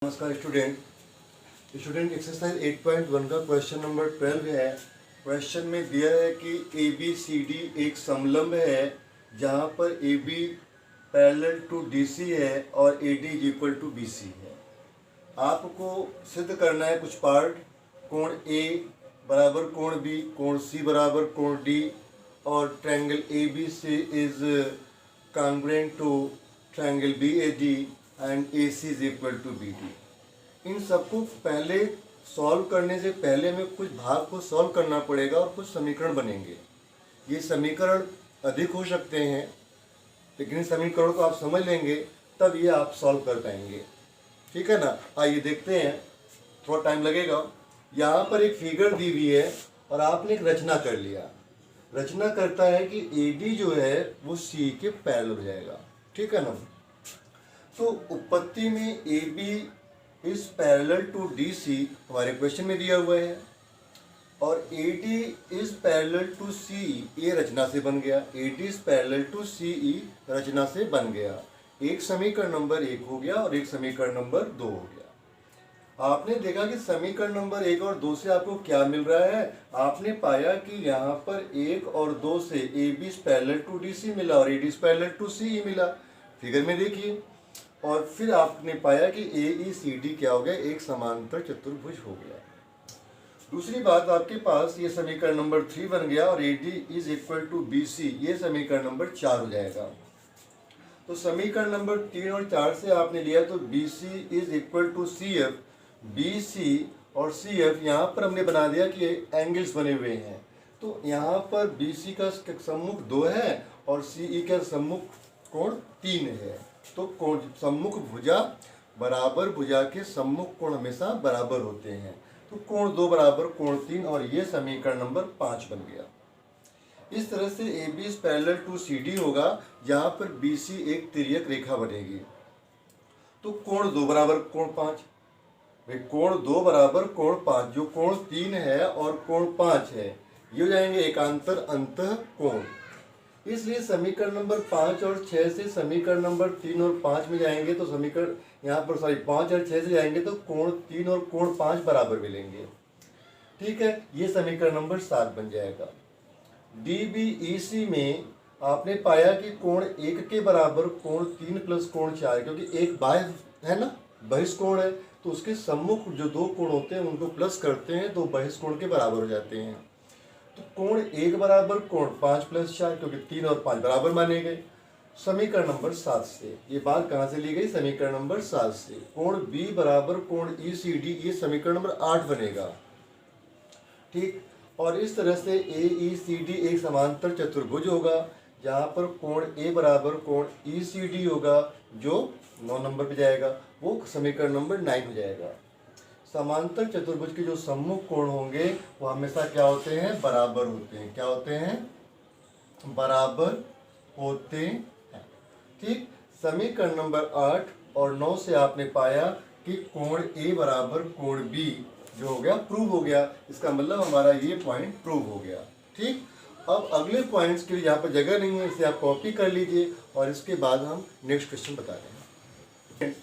नमस्कार student exercise 8.1 का question number 12 है। क्वेश्चन में दिया है कि ए बी सी डी एक समलंब है जहाँ पर A B parallel to D C है और A D is equal to B C है। आपको सिद्ध करना है कुछ पार्ट। कोण ए बराबर कोण बी, कोण सी बराबर कोण डी और triangle A B C is congruent to triangle B A D and A C is equal to B D. इन सबको पहले सॉल्व करने से पहले हमें कुछ भाग को सॉल्व करना पड़ेगा और कुछ समीकरण बनेंगे। ये समीकरण अधिक हो सकते हैं, लेकिन इन समीकरणों को आप समझ लेंगे तब ये आप सॉल्व कर पाएंगे। ठीक है ना। आइए देखते हैं, थोड़ा टाइम लगेगा। यहाँ पर एक फिगर दी हुई है और आपने एक रचना कर लिया। रचना करता है कि ए डी जो है वो सी के पैरेलल हो जाएगा। ठीक है ना। तो उत्पत्ति में A B is parallel to D C हमारे क्वेश्चन में दिया हुआ है और A D is parallel to C, ये रचना से बन गया। A D is parallel to C E रचना से बन गया। एक समीकरण नंबर 1 हो गया और एक समीकरण नंबर 2 हो गया। आपने देखा कि समीकरण नंबर 1 और 2 से आपको क्या मिल रहा है। आपने पाया कि यहाँ पर 1 और 2 से A B is parallel to D C मिला और A D is parallel to C E मिला। फिगर में देखिए। और फिर आपने पाया कि ए ई सी डी क्या हो गया, एक समांतर चतुर्भुज हो गया। दूसरी बात, आपके पास ये समीकरण नंबर 3 बन गया और A D is equal to B C, ये समीकरण नंबर 4 हो जाएगा। तो समीकरण नंबर 3 और 4 से आपने लिया तो B C is equal to C F. B C और सी एफ यहाँ पर हमने बना दिया कि एंगल्स बने हुए हैं। तो यहाँ पर बी सी का सम्मुख 2 है और सी ई का सम्मुख कोण 3 है। तो कोण सम्मुख भुजा बराबर भुजा के सम्मुख कोण हमेशा बराबर होते हैं। तो कोण 2 बराबर कोण 3 और ये समीकरण नंबर 5 बन गया। इस तरह से A B is parallel to C D होगा जहाँ पर बी सी एक तिर्यक रेखा बनेगी। तो कोण 2 बराबर कोण 5, कोण 2 बराबर कोण 5, जो कोण 3 है और कोण 5 है ये हो जाएंगे एकांतर अंतः कोण। इसलिए समीकरण नंबर 5 और 6 से समीकरण नंबर 3 और 5 में जाएंगे तो समीकरण यहाँ पर 5 और 6 से जाएंगे तो कोण 3 और कोण 5 बराबर मिलेंगे। ठीक है, ये समीकरण नंबर 7 बन जाएगा। डी बी ई सी में आपने पाया कि कोण 1 के बराबर कोण 3 प्लस कोण 4, क्योंकि एक बाह्य है ना, बहिष्कोण है, तो उसके सम्मुख जो 2 कोण होते हैं उनको प्लस करते हैं तो बहिष्कोण के बराबर हो जाते हैं। तो कोण 1 बराबर कोण 5 प्लस 4, क्योंकि 3 और 5 बराबर माने गए समीकरण नंबर 7 से। ये बात कहाँ से ली गई, समीकरण नंबर 7 से। कोण बी बराबर कोण ई सी डी, ये समीकरण नंबर 8 बनेगा। ठीक, और इस तरह से ए ई सी डी एक समांतर चतुर्भुज होगा जहाँ पर कोण ए बराबर कोण ई सी डी होगा, जो 9 नंबर पे जाएगा, वो समीकरण नंबर 9 हो जाएगा। समांतर चतुर्भुज के जो सम्मुख कोण होंगे वो हमेशा क्या होते हैं, बराबर होते हैं। क्या होते हैं, बराबर होते हैं। ठीक, समीकरण नंबर 8 और 9 से आपने पाया कि कोण ए बराबर कोण बी जो हो गया प्रूव हो गया। इसका मतलब हमारा ये पॉइंट प्रूव हो गया। ठीक, अब अगले पॉइंट्स के लिए यहाँ पर जगह नहीं है, इसे आप कॉपी कर लीजिए और इसके बाद हम नेक्स्ट क्वेश्चन बता रहे हैं।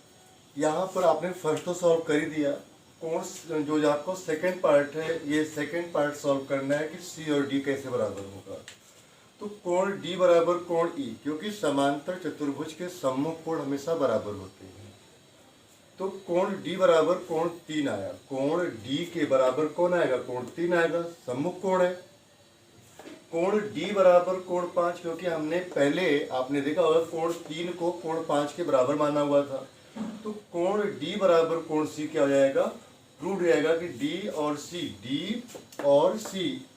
यहाँ पर आपने फर्स्ट तो सॉल्व कर ही दिया। कोण जो आपको सेकंड पार्ट है, ये सेकंड पार्ट सॉल्व करना है कि सी और डी कैसे बराबर होगा। तो कोण डी बराबर कोण ई, क्योंकि समांतर चतुर्भुज के सम्मुख कोण हमेशा बराबर होते हैं। तो कोण डी बराबर कोण 3 आया। कोण डी के बराबर कौन आएगा, कोण 3 आएगा, सम्मुख कोण है। कोण डी बराबर कोण 5, क्योंकि हमने पहले आपने देखा होगा कोण 3 को कोण 5 के बराबर माना हुआ था। तो कोण डी बराबर कोण सी क्या हो जाएगा, प्रूव रहेगा कि डी और सी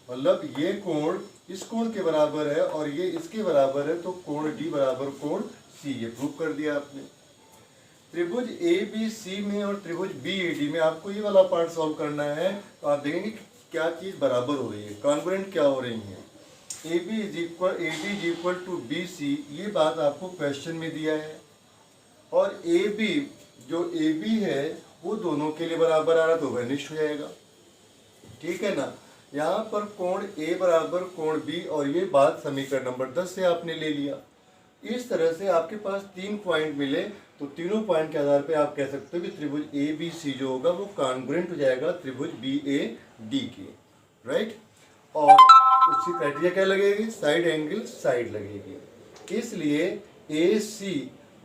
मतलब ये कोण इस कोण के बराबर है और ये इसके बराबर है, तो कोण डी बराबर कोण सी, ये प्रूव कर दिया आपने। त्रिभुज ए बी सी में और त्रिभुज बी ए डी में आपको ये वाला पार्ट सॉल्व करना है। तो आप देखेंगे कि क्या चीज़ बराबर हो रही है, कॉन्ग्रुएंट क्या हो रही है। A B is equal A D is equal to B C, ये बात आपको क्वेश्चन में दिया है। और ए बी जो ए बी है वो दोनों के लिए बराबर आ रहा तो वनिष्ठ हो जाएगा। ठीक है ना। यहाँ पर कोण ए बराबर कोण बी और ये बात समीकरण नंबर 10 से आपने ले लिया। इस तरह से आपके पास 3 पॉइंट मिले तो तीनों पॉइंट के आधार पे आप कह सकते हो कि त्रिभुज ए बी सी जो होगा वो कॉन्ग्रुएंट हो जाएगा त्रिभुज बी ए डी के, राइट। और उसकी क्राइटेरिया क्या लगेगी, साइड एंगल साइड लगेगी। इसलिए ए सी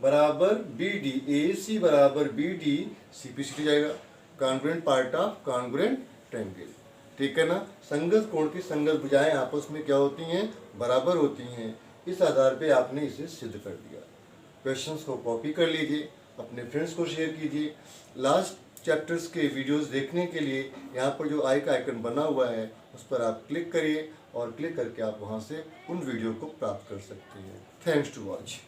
बराबर बी डी, ए सी बराबर B D, C P C T जाएगा, congruent part of congruent triangle, ठीक है ना। संगत कोण की संगत भुजाएं आपस में क्या होती हैं, बराबर होती हैं। इस आधार पे आपने इसे सिद्ध कर दिया। क्वेश्चंस को कॉपी कर लीजिए, अपने फ्रेंड्स को शेयर कीजिए। लास्ट चैप्टर्स के वीडियोस देखने के लिए यहाँ पर जो आई का आइकन बना हुआ है उस पर आप क्लिक करिए और क्लिक करके आप वहाँ से उन वीडियो को प्राप्त कर सकते हैं। Thanks to watch.